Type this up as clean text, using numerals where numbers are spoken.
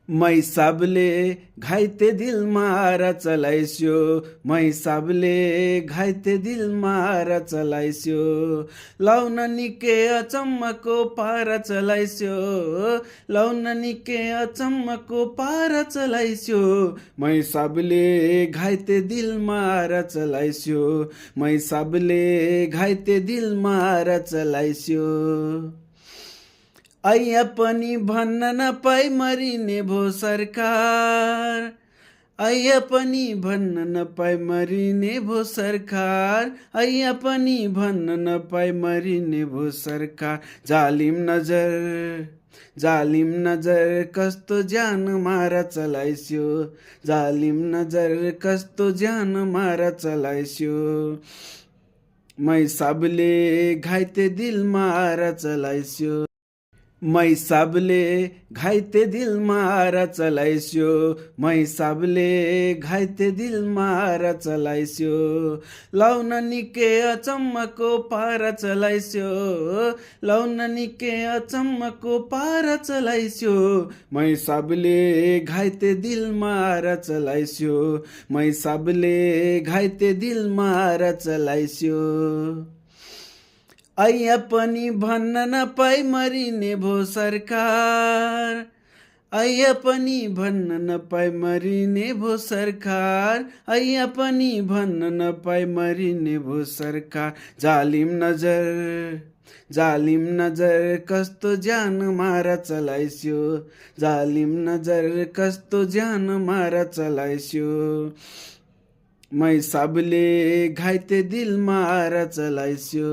मै साबले घाइते दिल मारा चलाइस्यो, मै साबले घाइते दिल मारा चलाइस्यो। लाउन निके अचम्मको पारा चलाइस्यो, लाउन निके अचम्मको पारा चलाइस्यो। मै साबले घाइते दिल मारा चलाइस्यो, मै साबले घाइते दिल मारा चलाइस्यो। ऐया पनि भन्न नपाई मरिने भो सरकार, ऐया पनि भन्न नपाई मरिने भो सरकार, ऐया पनि भन्न नपाई मरिने भो सरकार। जालिम नजर, जालिम नजर कस्तो ज्यान मारा चलाइस्यो, जालिम नजर कस्तो ज्यान मारा चलाइस्यो। मै साबले घाइते दिल मारा चलाइस्यो, मै साबले घाइते दिल मारा चलाइस्यो, मै साबले घाइते दिल मारा चलाइस्यो। लाउन निके अचम्मको पारा चलाइस्यो, लाउन निके अचम्मको पारा चलाइस्यो। मै साबले घाइते दिल मारा चलाइस्यो, मै साबले घाइते दिल मारा चलाइस्यो। ऐया पनि भन्न नपाई मरिने भो सरकार, ऐया पनि भन्न नपाई मरिने भो सरकार, ऐया पनि भन्न नपाई मरिने भो सरकार। जालिम नजर, जालिम नजर कस्तो ज्यान मारा चलाइस्यो, जालिम नजर कस्तो ज्यान मारा चलाइस्यो। मै साबले घाइते दिल मारा चलाइस्यो।